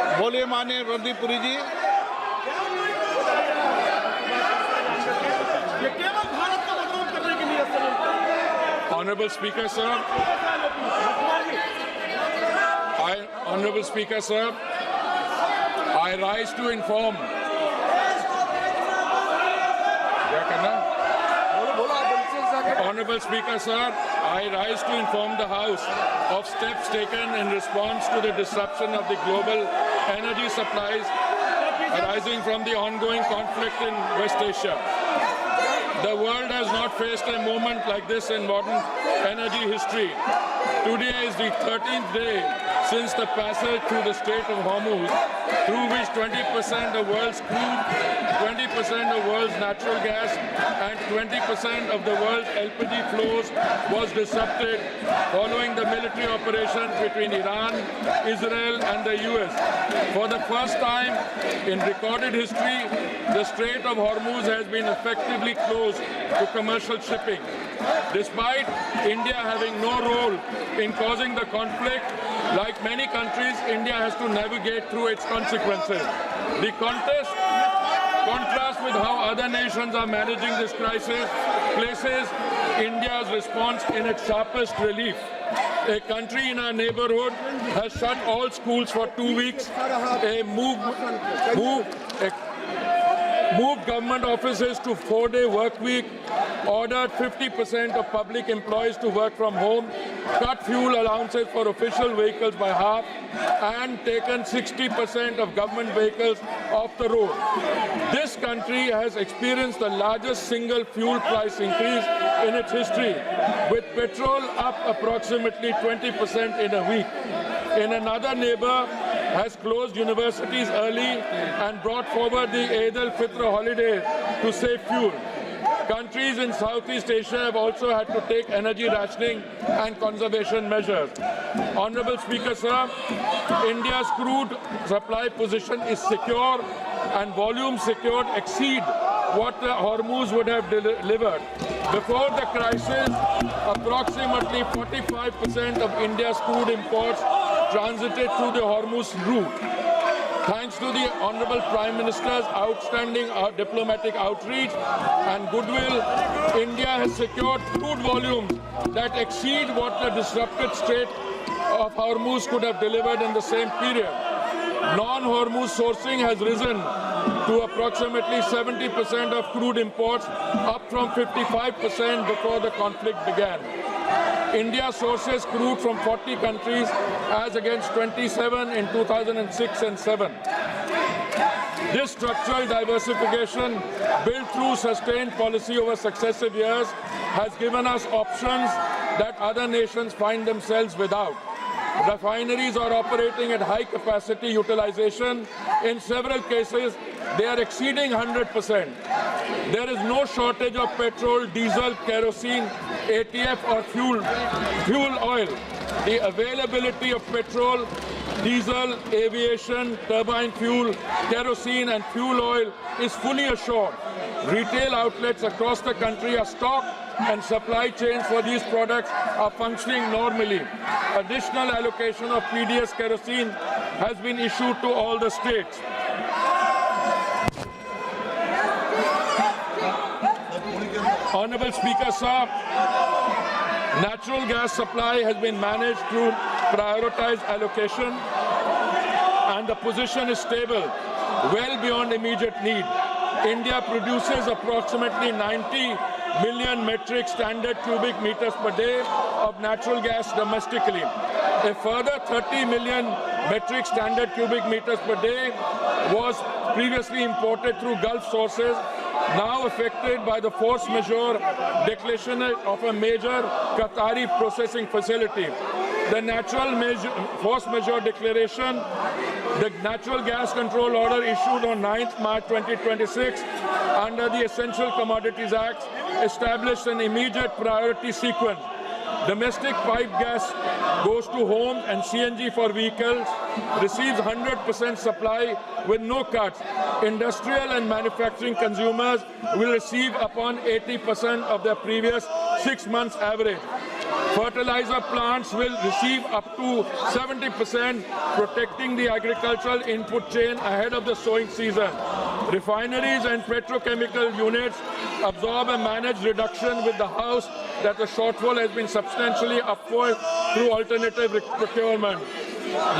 बोलिए माननीय रणदीप पुरी जी। ये केवल भारत का बदनाम करने के लिए sir. Honorable Speaker, sir. Honorable Speaker, sir. I rise to inform. Honorable Speaker, sir, I rise to inform the House of steps taken in response to the disruption of the global energy supplies arising from the ongoing conflict in West Asia. The world has not faced a moment like this in modern energy history. Today is the 13th day since the passage through the Strait of Hormuz, through which 20% of world's crude, 20% of world's natural gas, and 20% of the world's LPG flows was disrupted following the military operations between Iran, Israel, and the US. For the first time in recorded history, the Strait of Hormuz has been effectively closed to commercial shipping. Despite India having no role in causing the conflict, like many countries, India has to navigate through its consequences. The contrast with how other nations are managing this crisis places India's response in its sharpest relief. A country in our neighborhood has shut all schools for 2 weeks, moved government offices to 4-day work week, ordered 50% of public employees to work from home, cut fuel allowances for official vehicles by half, and taken 60% of government vehicles off the road. This country has experienced the largest single fuel price increase in its history, with petrol up approximately 20% in a week. In another neighbor, has closed universities early and brought forward the Eid al-Fitr holiday to save fuel. Countries in Southeast Asia have also had to take energy rationing and conservation measures. Honorable Speaker, sir, India's crude supply position is secure and volumes secured exceed what the Hormuz would have delivered. Before the crisis, approximately 45% of India's crude imports transited through the Hormuz route. Thanks to the Honorable Prime Minister's outstanding diplomatic outreach and goodwill, India has secured crude volumes that exceed what the disrupted Strait of Hormuz could have delivered in the same period. Non-Hormuz sourcing has risen to approximately 70% of crude imports, up from 55% before the conflict began. India sources crude from 40 countries as against 27 in 2006 and 7. This structural diversification, built through sustained policy over successive years, has given us options that other nations find themselves without. Refineries are operating at high capacity utilization. In several cases, they are exceeding 100%. There is no shortage of petrol, diesel, kerosene, ATF or fuel oil. The availability of petrol, diesel, aviation, turbine fuel, kerosene and fuel oil is fully assured. Retail outlets across the country are stocked and supply chains for these products are functioning normally. Additional allocation of PDS kerosene has been issued to all the states. Honorable Speaker, sir, natural gas supply has been managed through prioritized allocation and the position is stable, well beyond immediate need. India produces approximately 90 million metric standard cubic meters per day of natural gas domestically. A further 30 million metric standard cubic meters per day was previously imported through Gulf sources, now affected by the force majeure declaration of a major Qatari processing facility. The force majeure declaration, the Natural Gas Control Order issued on 9th March 2026 under the Essential Commodities Act established an immediate priority sequence. Domestic pipe gas goes to homes and CNG for vehicles receives 100% supply with no cuts. Industrial and manufacturing consumers will receive upon 80% of their previous 6 months average. Fertilizer plants will receive up to 70%, protecting the agricultural input chain ahead of the sowing season. Refineries and petrochemical units absorb a managed reduction with the House that the shortfall has been substantially upward through alternative procurement.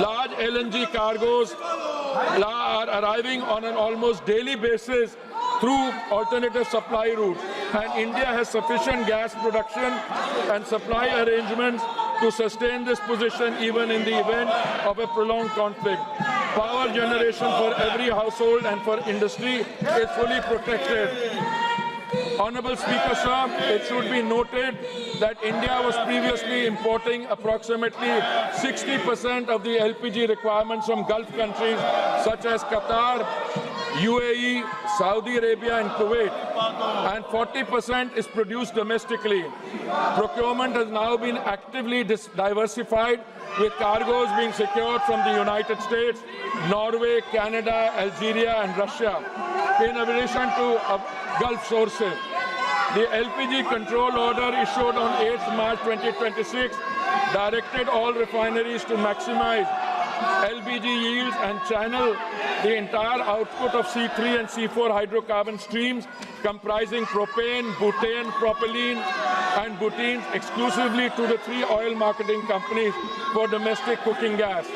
Large LNG cargoes are arriving on an almost daily basis through alternative supply routes, and India has sufficient gas production and supply arrangements to sustain this position even in the event of a prolonged conflict. Power generation for every household and for industry is fully protected. Honorable Speaker, sir, it should be noted that India was previously importing approximately 60% of the LPG requirements from Gulf countries such as Qatar, UAE, Saudi Arabia and Kuwait, and 40% is produced domestically. Procurement has now been actively diversified, with cargoes being secured from the United States, Norway, Canada, Algeria and Russia, in addition to Gulf sources. The LPG control order issued on 8th March 2026 directed all refineries to maximize LPG yields and channel the entire output of C3 and C4 hydrocarbon streams comprising propane, butane, propylene and butene exclusively to the 3 oil marketing companies for domestic cooking gas.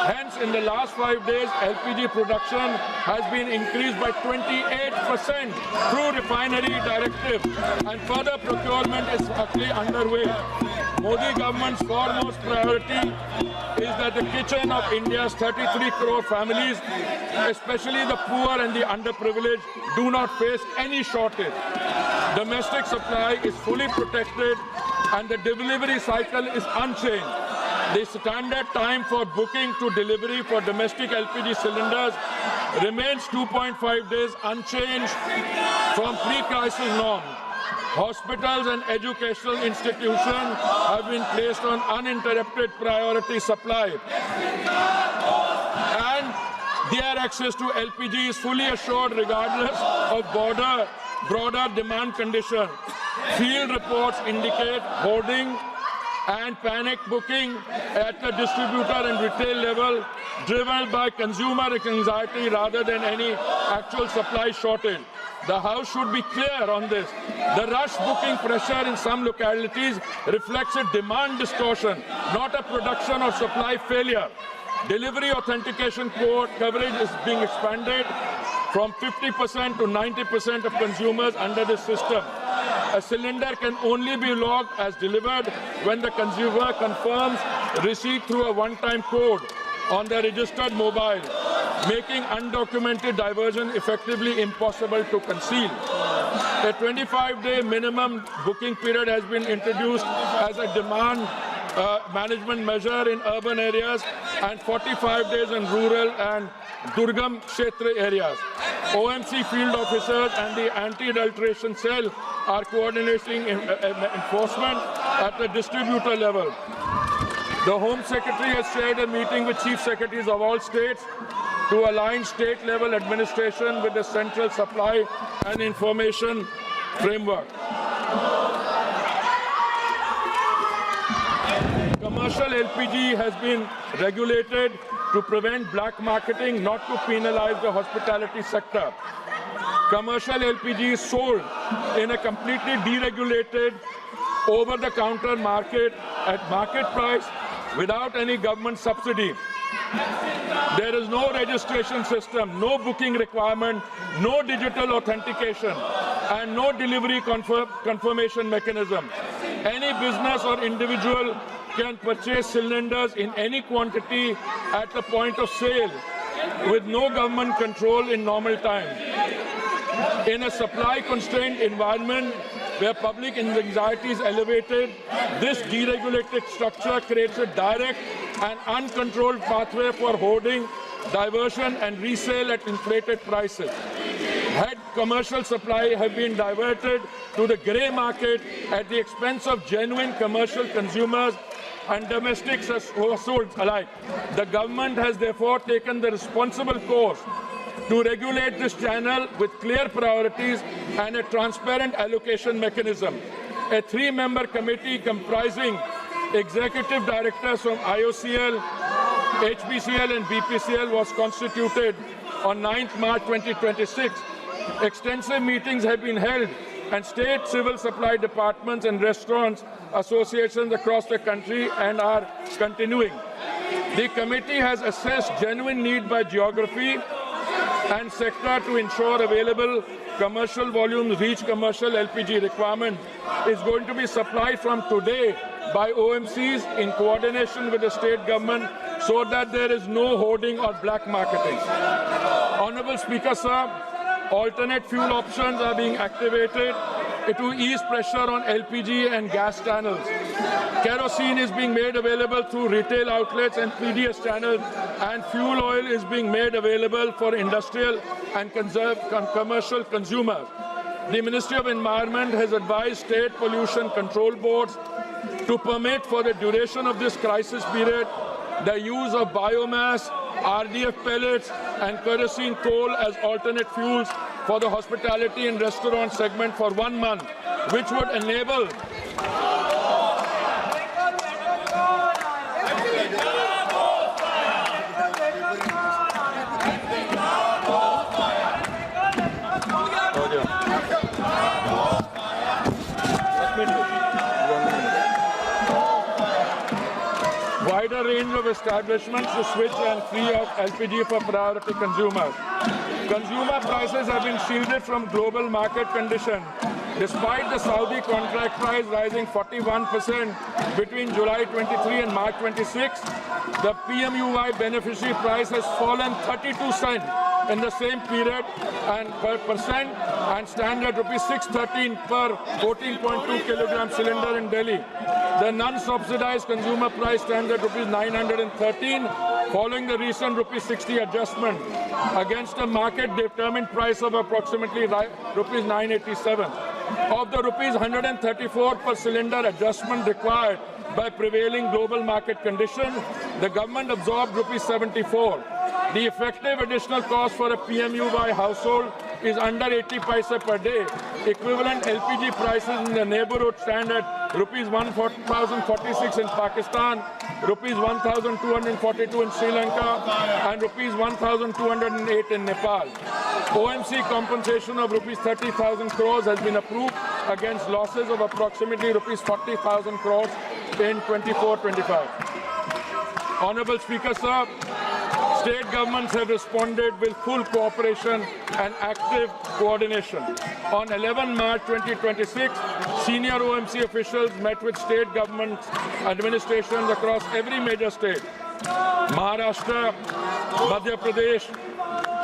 Hence, in the last 5 days, LPG production has been increased by 28% through refinery directive, and further procurement is actually underway. Modi government's foremost priority is that the kitchen of India's 33 crore families, especially the poor and the underprivileged, do not face any shortage. Domestic supply is fully protected and the delivery cycle is unchanged. The standard time for booking to delivery for domestic LPG cylinders remains 2.5 days, unchanged from pre-crisis norms. Hospitals and educational institutions have been placed on uninterrupted priority supply, and their access to LPG is fully assured regardless of broader demand conditions. Field reports indicate hoarding and panic booking at the distributor and retail level, driven by consumer anxiety rather than any actual supply shortage. The House should be clear on this. The rush booking pressure in some localities reflects a demand distortion, not a production or supply failure. Delivery authentication code coverage is being expanded from 50% to 90% of consumers under this system. A cylinder can only be logged as delivered when the consumer confirms receipt through a one-time code on their registered mobile, making undocumented diversion effectively impossible to conceal. A 25-day minimum booking period has been introduced as a demand management measure in urban areas and 45 days in rural and Durgam Kshetra areas. OMC field officers and the anti-adulteration cell are coordinating enforcement at the distributor level. The Home Secretary has shared a meeting with Chief Secretaries of all states to align state-level administration with the central supply and information framework. Commercial LPG has been regulated to prevent black marketing, not to penalize the hospitality sector. Commercial LPG is sold in a completely deregulated, over-the-counter market at market price without any government subsidy. There is no registration system, no booking requirement, no digital authentication, and no delivery confirmation mechanism. Any business or individual can purchase cylinders in any quantity at the point of sale with no government control in normal times. In a supply-constrained environment where public anxiety is elevated, this deregulated structure creates a direct and uncontrolled pathway for hoarding, diversion and resale at inflated prices. Had commercial supply have been diverted to the grey market at the expense of genuine commercial consumers and domestic households alike, the government has therefore taken the responsible course to regulate this channel with clear priorities and a transparent allocation mechanism. A 3-member committee comprising executive directors from IOCL, HPCL and BPCL was constituted on 9th March 2026. Extensive meetings have been held and state civil supply departments and restaurants associations across the country and are continuing. The committee has assessed genuine need by geography and sector to ensure available commercial volumes reach commercial LPG requirement is going to be supplied from today by OMCs in coordination with the state government so that there is no hoarding or black marketing. Honorable Speaker, sir, alternate fuel options are being activated to ease pressure on LPG and gas channels. Kerosene is being made available through retail outlets and PDS channels, and fuel oil is being made available for industrial and commercial consumers. The Ministry of Environment has advised state pollution control boards to permit for the duration of this crisis period the use of biomass, RDF pellets and kerosene coal as alternate fuels for the hospitality and restaurant segment for 1 month, which would enable wider range of establishments to switch and free up LPG for priority consumers. Consumer prices have been shielded from global market conditions. Despite the Saudi contract price rising 41% between July 23 and March 26, the PMUY beneficiary price has fallen 32 cents in the same period and per percent and stand at rupees 613 per 14.2 kilogram cylinder in Delhi. The non-subsidized consumer price stands at rupees 913 following the recent rupees 60 adjustment against a market-determined price of approximately rupees 987. Of the rupees 134 per cylinder adjustment required by prevailing global market conditions, the government absorbed rupees 74. The effective additional cost for a PMUY household is under 80 paise per day. Equivalent LPG prices in the neighborhood stand at rupees 1,046 in Pakistan, rupees 1,242 in Sri Lanka, and rupees 1,208 in Nepal. OMC compensation of rupees 30,000 crores has been approved against losses of approximately rupees 40,000 crores in 24-25. Honorable Speaker, sir, state governments have responded with full cooperation and active coordination. On 11 March 2026, senior OMC officials met with state government administrations across every major state: Maharashtra, Madhya Pradesh,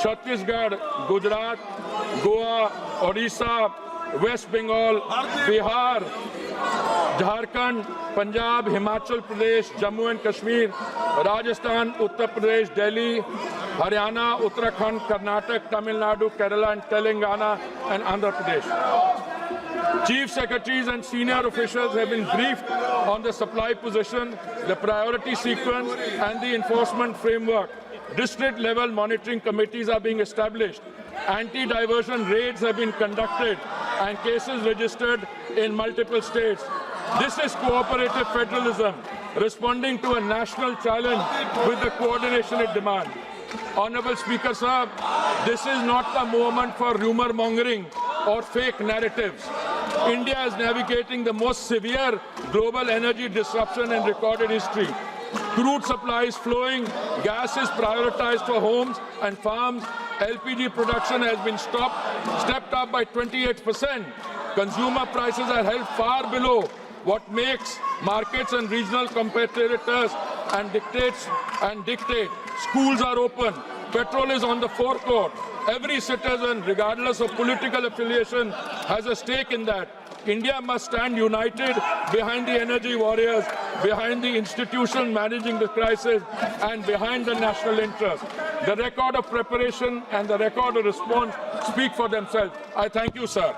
Chhattisgarh, Gujarat, Goa, Odisha, West Bengal, Bihar, Jharkhand, Punjab, Himachal Pradesh, Jammu and Kashmir, Rajasthan, Uttar Pradesh, Delhi, Haryana, Uttarakhand, Karnataka, Tamil Nadu, Kerala and Telangana and Andhra Pradesh. Chief secretaries and senior officials have been briefed on the supply position, the priority sequence and the enforcement framework. District-level monitoring committees are being established. Anti-diversion raids have been conducted and cases registered in multiple states. This is cooperative federalism, responding to a national challenge with the coordination it demands. Honorable Speaker, sir, this is not the moment for rumor mongering or fake narratives. India is navigating the most severe global energy disruption in recorded history. Crude supply is flowing, gas is prioritized for homes and farms, LPG production has been stepped up by 28%. Consumer prices are held far below what makes markets and regional competitors and dictate. Schools are open. Petrol is on the forecourt. Every citizen, regardless of political affiliation, has a stake in that. India must stand united behind the energy warriors, behind the institution managing the crisis, and behind the national interest. The record of preparation and the record of response speak for themselves. I thank you, sir.